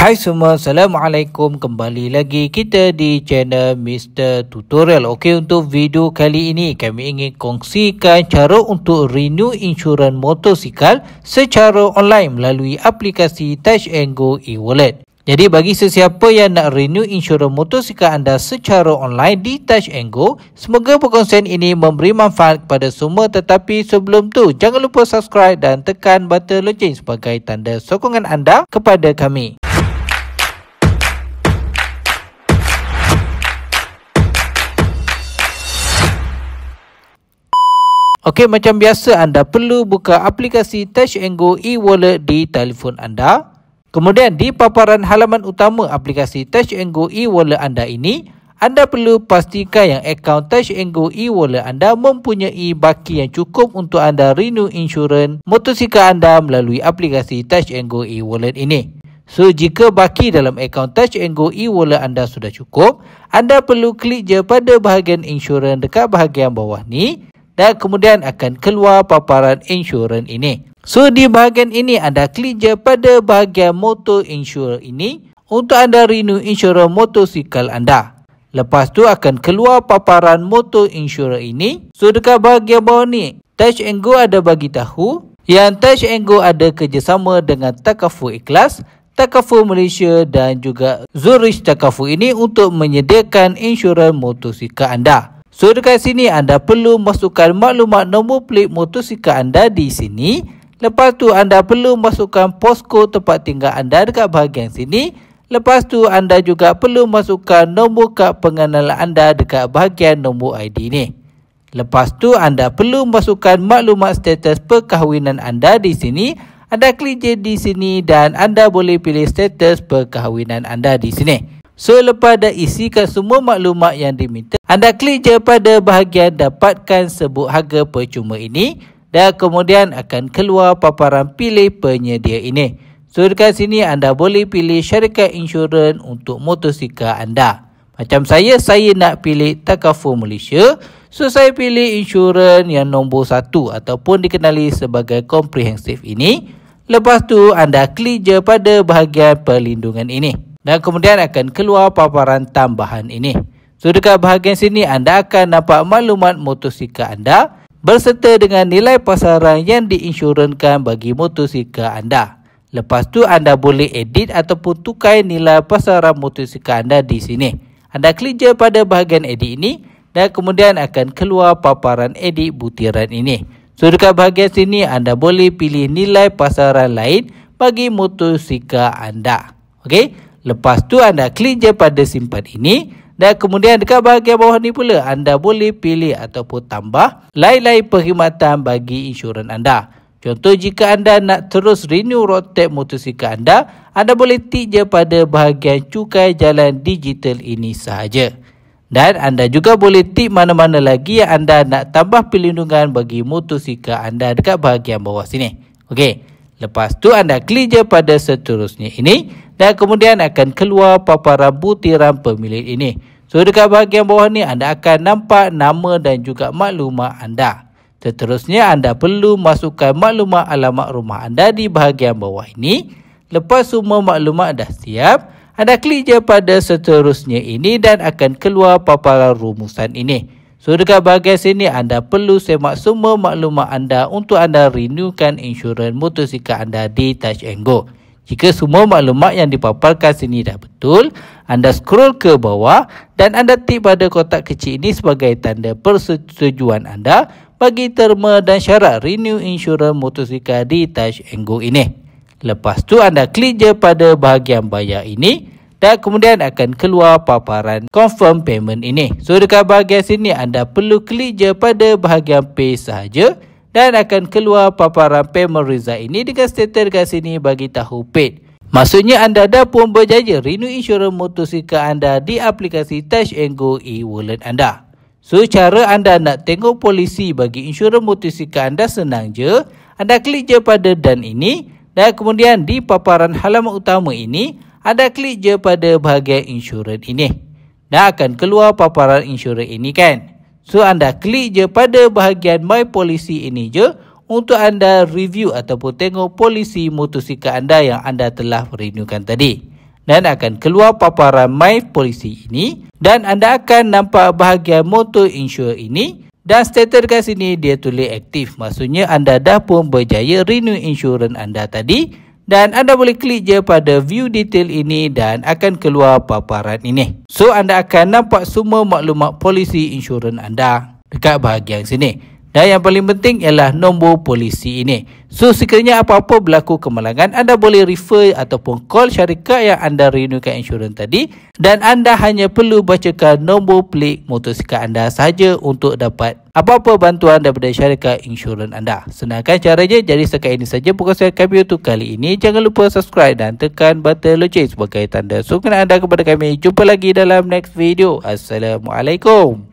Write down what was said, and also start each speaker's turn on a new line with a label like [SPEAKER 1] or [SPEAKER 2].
[SPEAKER 1] Hai semua, Assalamualaikum. Kembali lagi kita di channel Mr. Tutorial. Okey, untuk video kali ini kami ingin kongsikan cara untuk renew insurans motosikal secara online melalui aplikasi Touch and Go e-wallet. Jadi bagi sesiapa yang nak renew insurans motosikal anda secara online di Touch and Go, semoga perkongsian ini memberi manfaat kepada semua. Tetapi sebelum tu, jangan lupa subscribe dan tekan button loceng sebagai tanda sokongan anda kepada kami. Okey, macam biasa anda perlu buka aplikasi Touch and Go e-wallet di telefon anda. Kemudian di paparan halaman utama aplikasi Touch and Go e-wallet anda ini, anda perlu pastikan yang akaun Touch and Go e-wallet anda mempunyai baki yang cukup untuk anda renew insurans motosikal anda melalui aplikasi Touch and Go e-wallet ini. So, jika baki dalam akaun Touch and Go e-wallet anda sudah cukup, anda perlu klik je pada bahagian insurans dekat bahagian bawah ni dan kemudian akan keluar paparan insurans ini. So, di bahagian ini anda klik je pada bahagian motor insurance ini untuk anda renew insurans motosikal anda. Lepas tu akan keluar paparan motor insurance ini. So, dekat bahagian bawah ni, Touch and Go ada bagi tahu yang Touch and Go ada kerjasama dengan Takaful Ikhlas, Takaful Malaysia dan juga Zurich Takaful ini untuk menyediakan insurans motosikal anda. So, dekat sini anda perlu masukkan maklumat nombor pelik motosikal anda di sini. Lepas tu anda perlu masukkan postcode tempat tinggal anda dekat bahagian sini. Lepas tu anda juga perlu masukkan nombor kad pengenalan anda dekat bahagian nombor ID ni. Lepas tu anda perlu masukkan maklumat status perkahwinan anda di sini. Anda klik je di sini dan anda boleh pilih status perkahwinan anda di sini. So, lepas dah isikan semua maklumat yang diminta, anda klik je pada bahagian dapatkan sebut harga percuma ini. Dan kemudian akan keluar paparan pilih penyedia ini. So, dekat sini anda boleh pilih syarikat insurans untuk motosikal anda. Macam saya nak pilih Takaful Malaysia. So, saya pilih insurans yang nombor 1 ataupun dikenali sebagai komprehensif ini. Lepas tu anda klik je pada bahagian perlindungan ini. Dan kemudian akan keluar paparan tambahan ini. So, dekat bahagian sini anda akan nampak maklumat motosikal anda berserta dengan nilai pasaran yang diinsurankan bagi motosikal anda. Lepas tu anda boleh edit ataupun tukar nilai pasaran motosikal anda di sini. Anda klik je pada bahagian edit ini dan kemudian akan keluar paparan edit butiran ini. So, dekat bahagian sini anda boleh pilih nilai pasaran lain bagi motosikal anda. Okey, lepas tu anda klik je pada simpan ini. Dan kemudian dekat bahagian bawah ni pula anda boleh pilih ataupun tambah lain-lain perkhidmatan bagi insurans anda. Contoh, jika anda nak terus renew road tax motosikal anda boleh tik je pada bahagian cukai jalan digital ini sahaja. Dan anda juga boleh tik mana-mana lagi yang anda nak tambah perlindungan bagi motosikal anda dekat bahagian bawah sini. Okey, lepas tu anda klik je pada seterusnya ini. Dan kemudian akan keluar paparan butiran pemilik ini. So, dekat bahagian bawah ni anda akan nampak nama dan juga maklumat anda. Seterusnya anda perlu masukkan maklumat alamat rumah anda di bahagian bawah ini. Lepas semua maklumat dah siap, anda klik je pada seterusnya ini dan akan keluar paparan rumusan ini. So, dekat bahagian sini anda perlu semak semua maklumat anda untuk anda renewkan insurans motosikal anda di Touch and Go. Jika semua maklumat yang dipaparkan sini dah betul, anda scroll ke bawah dan anda tik pada kotak kecil ini sebagai tanda persetujuan anda bagi terma dan syarat renew insurans motosikal di Touch and Go ini. Lepas tu anda klik je pada bahagian bayar ini dan kemudian akan keluar paparan confirm payment ini. So, dekat bahagian sini anda perlu klik je pada bahagian pay sahaja. Dan akan keluar paparan payment result ini dengan status dekat sini bagi tahu paid. Maksudnya anda dah pun berjaya renew insurans motosikal anda di aplikasi Touch and Go e-wallet anda. So, cara anda nak tengok polisi bagi insurans motosikal anda senang je. Anda klik je pada done ini dan kemudian di paparan halaman utama ini anda klik je pada bahagian insurans ini. Dan akan keluar paparan insurans ini kan. So, anda klik je pada bahagian My Policy ini je untuk anda review ataupun tengok polisi motosikal anda yang anda telah renewkan tadi. dan akan keluar paparan My Policy ini dan anda akan nampak bahagian motor insure ini dan status dekat sini dia tulis aktif. Maksudnya anda dah pun berjaya renew insurans anda tadi dan anda boleh klik je pada view detail ini dan akan keluar paparan ini. So anda akan nampak semua maklumat polisi insurans anda dekat bahagian sini. Dan yang paling penting ialah nombor polisi ini. So sekiranya apa-apa berlaku kemalangan, anda boleh refer ataupun call syarikat yang anda renewkan insurans tadi dan anda hanya perlu bacakan nombor pelik motosikal anda sahaja untuk dapat apa-apa bantuan daripada syarikat insurans anda. Senangkan caranya. Jadi setakat ini saja perkongsian kami untuk kali ini. Jangan lupa subscribe dan tekan button loceng sebagai tanda sokongan anda kepada kami. Jumpa lagi dalam next video. Assalamualaikum.